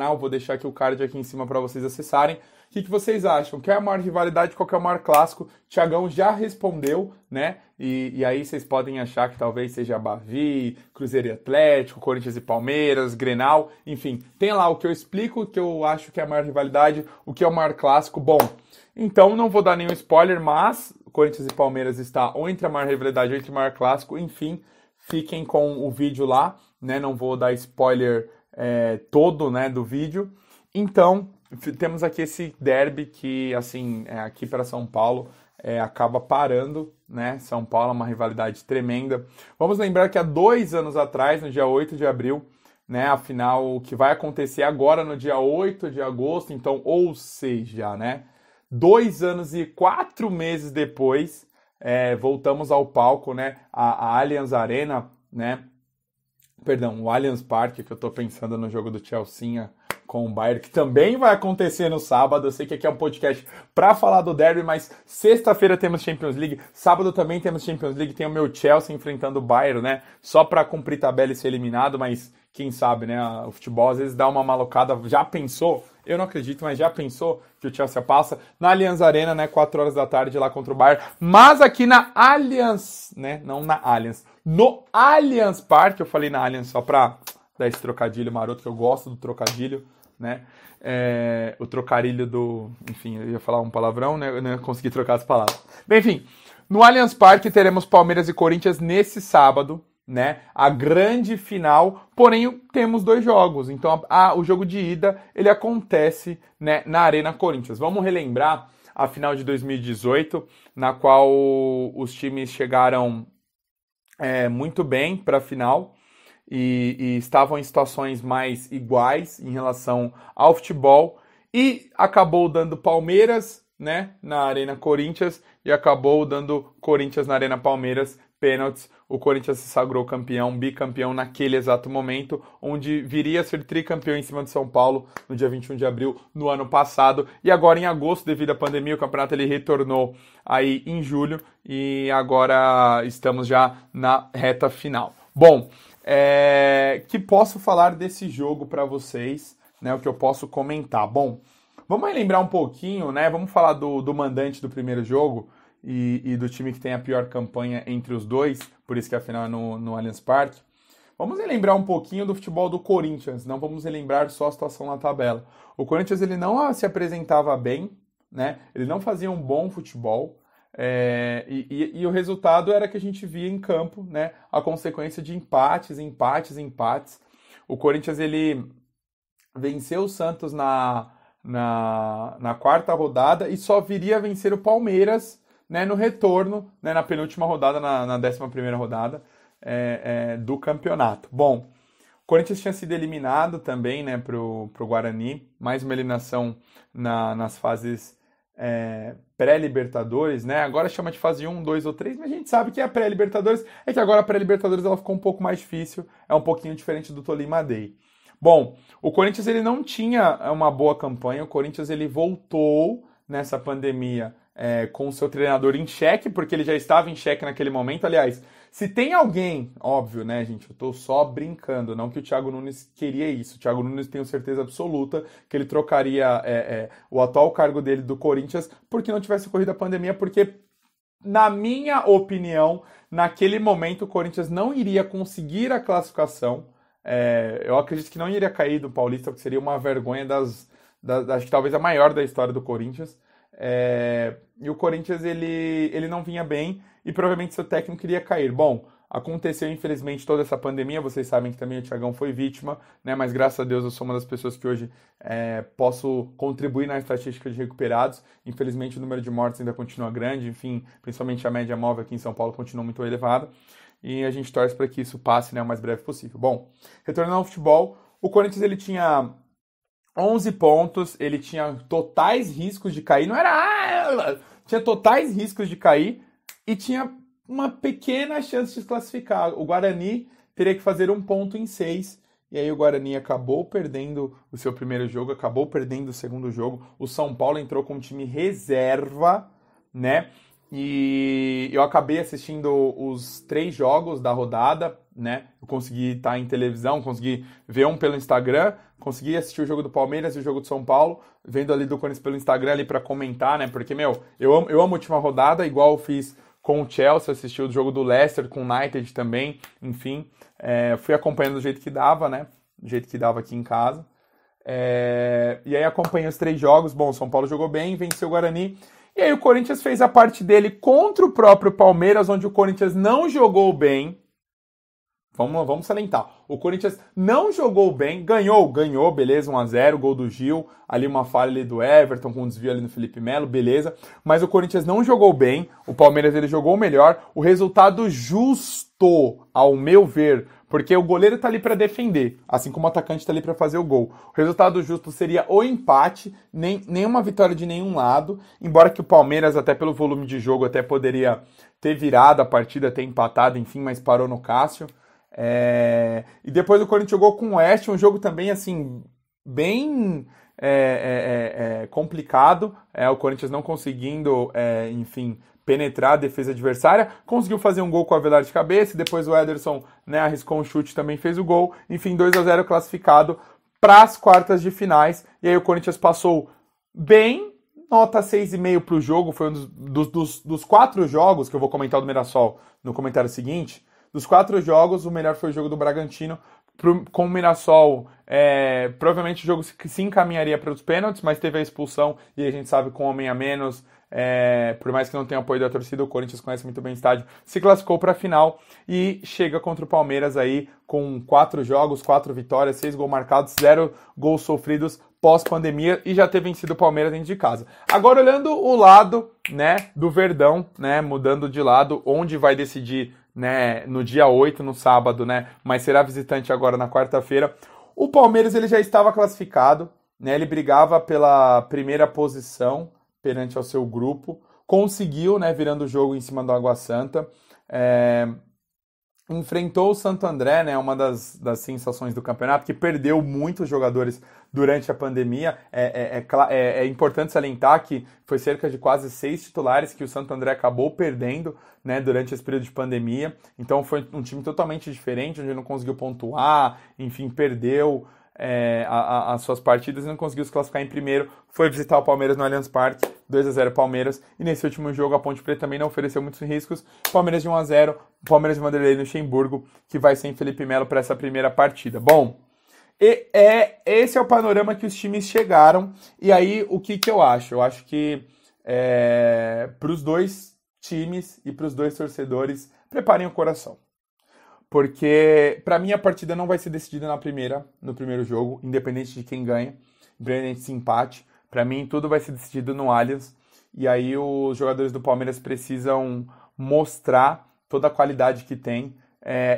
canal, vou deixar aqui o card aqui em cima para vocês acessarem. O que vocês acham? Qual é a maior rivalidade? Qual que é o maior clássico? Thiagão já respondeu, né? E aí vocês podem achar que talvez seja Bavi, Cruzeiro e Atlético, Corinthians e Palmeiras, Grenal, enfim. Tem lá o que eu explico, o que eu acho que é a maior rivalidade, o que é o maior clássico. Bom, então não vou dar nenhum spoiler, mas Corinthians e Palmeiras está ou entre a maior rivalidade ou entre o maior clássico. Enfim, fiquem com o vídeo lá, né? Não vou dar spoiler todo, né, do vídeo. Então, temos aqui esse derby que, assim, aqui para São Paulo, acaba parando, né? São Paulo é uma rivalidade tremenda. Vamos lembrar que há 2 anos atrás, no dia 8 de abril, né, a final que vai acontecer agora no dia 8 de agosto, então, ou seja, né, 2 anos e 4 meses depois, voltamos ao palco, né, a Allianz Arena, né, perdão, o Allianz Parque, que eu tô pensando no jogo do Chelsea com o Bayern, que também vai acontecer no sábado. Eu sei que aqui é um podcast para falar do derby, mas sexta-feira temos Champions League, sábado também temos Champions League, tem o meu Chelsea enfrentando o Bayern, né? Só para cumprir tabela e ser eliminado, mas quem sabe, né? O futebol às vezes dá uma malocada. Já pensou? Eu não acredito, mas já pensou que o Chelsea passa na Allianz Arena, né? 4 horas da tarde lá contra o Bayern. Mas aqui na Allianz, né? Não na Allianz, no Allianz Parque, eu falei na Allianz só pra dar esse trocadilho maroto, que eu gosto do trocadilho, né? O trocarilho do... Enfim, eu ia falar um palavrão, né? Eu não ia conseguir trocar as palavras. Bem, enfim, no Allianz Parque teremos Palmeiras e Corinthians nesse sábado, né? A grande final, porém temos 2 jogos. Então, o jogo de ida, ele acontece, né, na Arena Corinthians. Vamos relembrar a final de 2018, na qual os times chegaram muito bem para a final. E estavam em situações mais iguais em relação ao futebol, e acabou dando Palmeiras, né, na Arena Corinthians, e acabou dando Corinthians na Arena Palmeiras, pênaltis. O Corinthians se sagrou campeão, bicampeão naquele exato momento, onde viria a ser tricampeão em cima de São Paulo no dia 21 de abril no ano passado. E agora em agosto, devido à pandemia, o campeonato ele retornou aí em julho, e agora estamos já na reta final. Bom, que posso falar desse jogo para vocês, né? O que eu posso comentar. Bom, vamos lembrar um pouquinho, né? Vamos falar do mandante do primeiro jogo e do time que tem a pior campanha entre os dois, por isso que a final é no Allianz Parque. Vamos lembrar um pouquinho do futebol do Corinthians, não vamos lembrar só a situação na tabela. O Corinthians ele não se apresentava bem, né? Ele não fazia um bom futebol. E o resultado era que a gente via em campo, né, a consequência de empates. O Corinthians ele venceu o Santos na 4ª rodada e só viria a vencer o Palmeiras, né, no retorno, né, na penúltima rodada, na 11ª rodada do campeonato. Bom, o Corinthians tinha sido eliminado também, né, pro Guarani, mais uma eliminação nas fases pré-Libertadores, né? Agora chama de fase 1, 2 ou 3, mas a gente sabe que é a pré-Libertadores, é que agora a pré-Libertadores ela ficou um pouco mais difícil, é um pouquinho diferente do Tolima Day. Bom, o Corinthians ele não tinha uma boa campanha, o Corinthians ele voltou nessa pandemia com o seu treinador em xeque, porque ele já estava em xeque naquele momento. Aliás, se tem alguém, óbvio, né, gente, eu tô só brincando, não que o Thiago Nunes queria isso. O Thiago Nunes tenho certeza absoluta que ele trocaria o atual cargo dele do Corinthians porque não tivesse ocorrido a pandemia, porque, na minha opinião, naquele momento o Corinthians não iria conseguir a classificação. Eu acredito que não iria cair do Paulista, porque seria uma vergonha acho que talvez a maior da história do Corinthians. E o Corinthians ele não vinha bem e provavelmente seu técnico iria cair. Bom, aconteceu infelizmente toda essa pandemia, vocês sabem que também o Thiagão foi vítima, né? Mas graças a Deus eu sou uma das pessoas que hoje posso contribuir na estatística de recuperados. Infelizmente o número de mortes ainda continua grande, enfim, principalmente a média móvel aqui em São Paulo continua muito elevada, e a gente torce para que isso passe, né, o mais breve possível. Bom, retornando ao futebol, o Corinthians ele tinha 11 pontos, ele tinha totais riscos de cair, tinha totais riscos de cair e tinha uma pequena chance de se classificar. O Guarani teria que fazer 1 ponto em 6, e aí o Guarani acabou perdendo o seu primeiro jogo, acabou perdendo o segundo jogo. O São Paulo entrou com um time reserva, né? E eu acabei assistindo os 3 jogos da rodada, né? Eu consegui estar em televisão, consegui ver um pelo Instagram, consegui assistir o jogo do Palmeiras e o jogo do São Paulo, vendo ali do Corinthians pelo Instagram ali para comentar, né? Porque, eu amo a última rodada, igual eu fiz com o Chelsea, assisti o jogo do Leicester, com o United também, enfim. Fui acompanhando do jeito que dava, né? Do jeito que dava aqui em casa. E aí acompanhei os 3 jogos. Bom, o São Paulo jogou bem, venceu o Guarani. E aí o Corinthians fez a parte dele contra o próprio Palmeiras, onde o Corinthians não jogou bem. Vamos salientar. O Corinthians não jogou bem, ganhou, beleza, 1-0, gol do Gil, ali uma falha ali do Everton, com um desvio ali no Felipe Melo, beleza. Mas o Corinthians não jogou bem, o Palmeiras ele jogou melhor. O resultado justo, ao meu ver, porque o goleiro tá ali para defender, assim como o atacante tá ali para fazer o gol. O resultado justo seria o empate, nenhuma vitória de nenhum lado, embora que o Palmeiras, até pelo volume de jogo, até poderia ter virado a partida, ter empatado, enfim, mas parou no Cássio. E depois o Corinthians jogou com o West, um jogo também, assim, bem complicado. O Corinthians não conseguindo, enfim, penetrar a defesa adversária, conseguiu fazer um gol com o Avelar de cabeça, e depois o Ederson, né, arriscou um chute, também fez o gol. Enfim, 2-0 classificado para as quartas de finais. E aí o Corinthians passou bem, nota 6,5 para o jogo. Foi um dos 4 jogos, que eu vou comentar do Mirassol no comentário seguinte. Dos 4 jogos, o melhor foi o jogo do Bragantino. Com o Mirassol, provavelmente o jogo se encaminharia para os pênaltis, mas teve a expulsão, e a gente sabe, com um homem a menos, por mais que não tenha apoio da torcida, o Corinthians conhece muito bem o estádio, se classificou para a final e chega contra o Palmeiras aí com 4 jogos, 4 vitórias, 6 gols marcados, 0 gols sofridos pós-pandemia, e já ter vencido o Palmeiras dentro de casa. Agora, olhando o lado, né, do Verdão, né, mudando de lado, onde vai decidir, né, no dia 8, no sábado, né, mas será visitante agora na quarta-feira. O Palmeiras ele já estava classificado, né, ele brigava pela primeira posição perante ao seu grupo, conseguiu, né, virando o jogo em cima do Água Santa, enfrentou o Santo André, né, uma das sensações do campeonato, que perdeu muitos jogadores durante a pandemia. É importante salientar que foi cerca de quase 6 titulares que o Santo André acabou perdendo, né, durante esse período de pandemia. Então foi um time totalmente diferente, onde não conseguiu pontuar, enfim, perdeu as suas partidas e não conseguiu se classificar em primeiro. Foi visitar o Palmeiras no Allianz Parque, 2-0 Palmeiras, e nesse último jogo a Ponte Preta também não ofereceu muitos riscos. Palmeiras de 1-0, Palmeiras de Vanderlei Luxemburgo, que vai sem Felipe Melo para essa primeira partida. Bom, esse é o panorama que os times chegaram, e aí o que eu acho? Eu acho que para os 2 times e para os 2 torcedores, preparem o coração. Porque, para mim, a partida não vai ser decidida no primeiro jogo, independente de quem ganha, independente de empate. Para mim, tudo vai ser decidido no Allianz. E aí, os jogadores do Palmeiras precisam mostrar toda a qualidade que tem.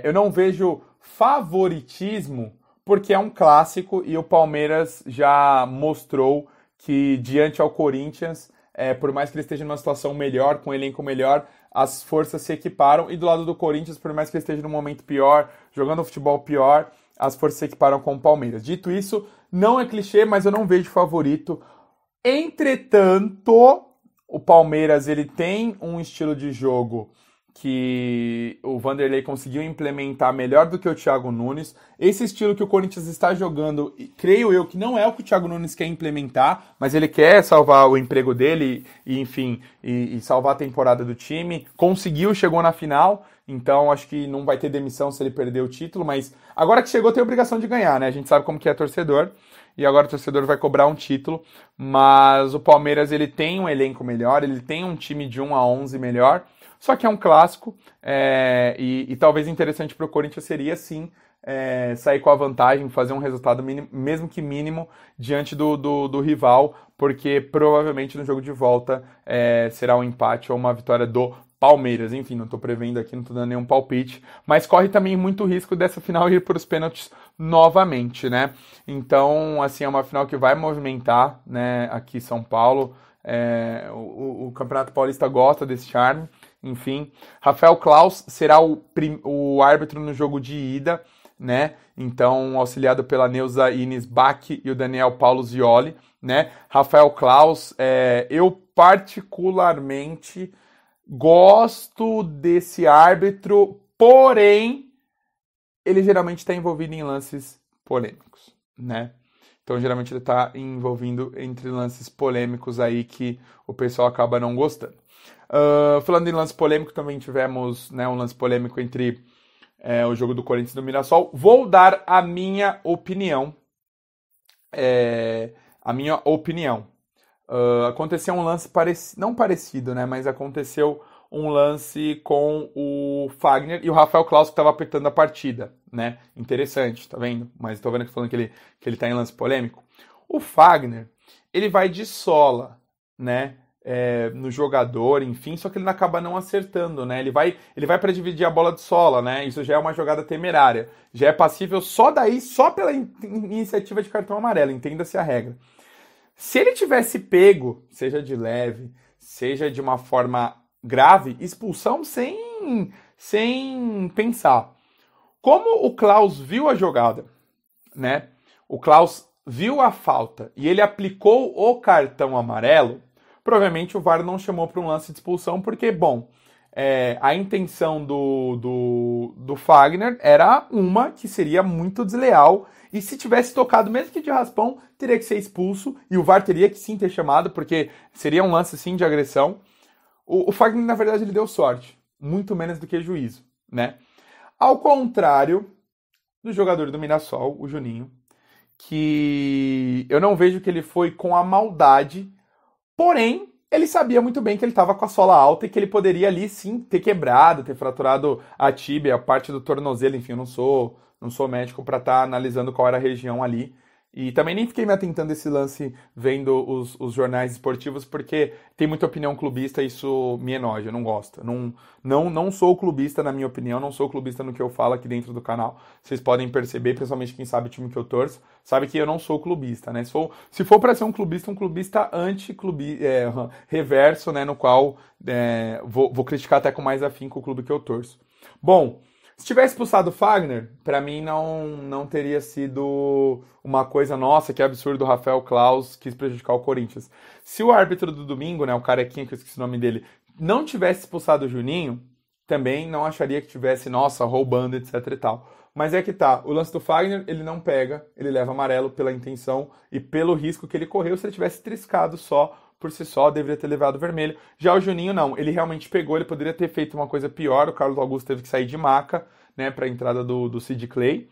Eu não vejo favoritismo, porque é um clássico e o Palmeiras já mostrou que, diante ao Corinthians, por mais que ele esteja numa situação melhor, com um elenco melhor, as forças se equiparam, e do lado do Corinthians, por mais que ele esteja num momento pior, jogando um futebol pior, as forças se equiparam com o Palmeiras. Dito isso, não é clichê, mas eu não vejo favorito. Entretanto, o Palmeiras ele tem um estilo de jogo que o Vanderlei conseguiu implementar melhor do que o Thiago Nunes. Esse estilo que o Corinthians está jogando, creio eu que não é o que o Thiago Nunes quer implementar, mas ele quer salvar o emprego dele e enfim, e salvar a temporada do time. Conseguiu, chegou na final, então acho que não vai ter demissão se ele perder o título, mas agora que chegou tem a obrigação de ganhar, né? A gente sabe como que é torcedor, e agora o torcedor vai cobrar um título, mas o Palmeiras ele tem um elenco melhor, ele tem um time de 1-11 melhor. Só que é um clássico, e talvez interessante para o Corinthians seria, sim, sair com a vantagem, fazer um resultado mínimo, mesmo que mínimo, diante do rival, porque provavelmente no jogo de volta será um empate ou uma vitória do Palmeiras. Enfim, não estou prevendo aqui, não estou dando nenhum palpite, mas corre também muito risco dessa final ir para os pênaltis novamente, né? Então, assim, é uma final que vai movimentar, né, aqui em São Paulo. O Campeonato Paulista gosta desse charme. Enfim, Rafael Claus será o árbitro no jogo de ida, né? Então, auxiliado pela Neuza Ines Bach e o Daniel Paulo Zioli, né? Rafael Claus, eu particularmente gosto desse árbitro, porém, ele geralmente está envolvido em lances polêmicos, né? Então, geralmente ele está envolvido entre lances polêmicos aí que o pessoal acaba não gostando. Falando em lance polêmico, também tivemos, né, um lance polêmico entre o jogo do Corinthians e do Mirassol. Vou dar a minha opinião. Aconteceu um lance não parecido, né? Mas aconteceu um lance com o Fagner e o Rafael Claus que estava apertando a partida, né? Interessante, tá vendo? Mas tô vendo que falando que ele tá em lance polêmico. O Fagner, ele vai de sola, né? No jogador, enfim, só que ele acaba não acertando, né? Ele vai para dividir a bola de sola, né? Isso já é uma jogada temerária. Já é passível só pela iniciativa de cartão amarelo, entenda-se a regra. Se ele tivesse pego, seja de leve, seja de uma forma grave, expulsão sem pensar. Como o Claus viu a jogada, né? O Claus viu a falta e ele aplicou o cartão amarelo, provavelmente o VAR não chamou para um lance de expulsão, porque, bom, a intenção do Fagner era uma que seria muito desleal, e se tivesse tocado, mesmo que de raspão, teria que ser expulso, e o VAR teria que sim ter chamado, porque seria um lance sim de agressão. O Fagner, na verdade, ele deu sorte, muito menos do que juízo, né? Ao contrário do jogador do Mirassol, o Juninho, que eu não vejo que ele foi com a maldade, porém, ele sabia muito bem que ele estava com a sola alta e que ele poderia ali sim ter quebrado, ter fraturado a tíbia, a parte do tornozelo, enfim, eu não sou médico para estar analisando qual era a região ali. E também nem fiquei me atentando a esse lance vendo os jornais esportivos, porque tem muita opinião clubista e isso me enoja, eu não gosto. Não sou clubista, na minha opinião, não sou clubista no que eu falo aqui dentro do canal. Vocês podem perceber, principalmente quem sabe o time que eu torço, sabe que eu não sou clubista, né? Se for para ser um clubista reverso, né? No qual vou criticar até com mais afinco o clube que eu torço. Bom, se tivesse expulsado o Fagner, pra mim não teria sido uma coisa, nossa, que absurdo, o Rafael Claus quis prejudicar o Corinthians. Se o árbitro do domingo, né, o carequinha, que eu esqueci o nome dele, não tivesse expulsado o Juninho, também não acharia que tivesse, nossa, roubando, etc e tal. Mas é que tá, o lance do Fagner, ele não pega, ele leva amarelo pela intenção e pelo risco que ele correu. Se ele tivesse triscado só, por si só, deveria ter levado vermelho. Já o Juninho, não. Ele realmente pegou, ele poderia ter feito uma coisa pior. O Carlos Augusto teve que sair de maca, né, para a entrada do Sid Clay.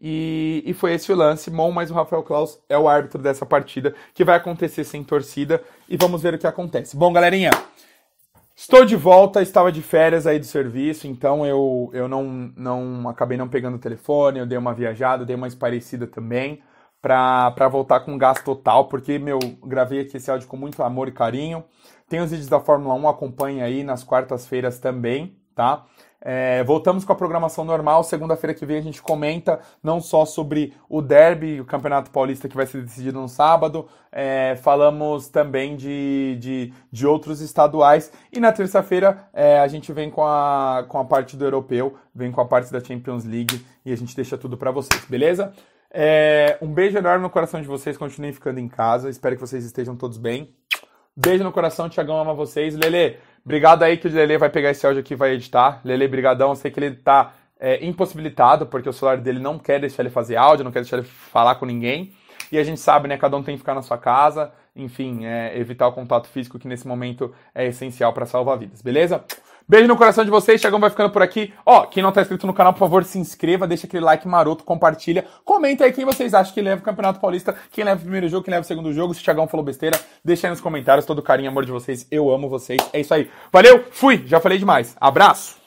E foi esse o lance. Bom, mas o Rafael Claus é o árbitro dessa partida, que vai acontecer sem torcida. E vamos ver o que acontece. Bom, galerinha, estou de volta. Estava de férias aí do serviço, então eu não acabei não pegando o telefone. Eu dei uma viajada, dei uma esparecida também, pra voltar com gás total, porque, gravei aqui esse áudio com muito amor e carinho. Tem os vídeos da Fórmula 1, acompanha aí nas quartas-feiras também, tá? Voltamos com a programação normal. Segunda-feira que vem a gente comenta não só sobre o derby, o Campeonato Paulista que vai ser decidido no sábado, falamos também de outros estaduais, e na terça-feira a gente vem com a parte do europeu, vem com a parte da Champions League, e a gente deixa tudo pra vocês, beleza? Um beijo enorme no coração de vocês, continuem ficando em casa, espero que vocês estejam todos bem. Beijo no coração, Thiagão ama vocês. Lelê, obrigado aí, que o Lelê vai pegar esse áudio aqui e vai editar. Lelê, brigadão, eu sei que ele tá impossibilitado, porque o celular dele não quer deixar ele fazer áudio, não quer deixar ele falar com ninguém. E a gente sabe, né, cada um tem que ficar na sua casa, enfim, evitar o contato físico, que nesse momento é essencial para salvar vidas, beleza? Beijo no coração de vocês, Thiagão vai ficando por aqui. Quem não tá inscrito no canal, por favor, se inscreva, deixa aquele like maroto, compartilha. Comenta aí quem vocês acham que leva o Campeonato Paulista, quem leva o primeiro jogo, quem leva o segundo jogo. Se o Thiagão falou besteira, deixa aí nos comentários. Todo carinho e amor de vocês, eu amo vocês. É isso aí. Valeu, fui, já falei demais. Abraço!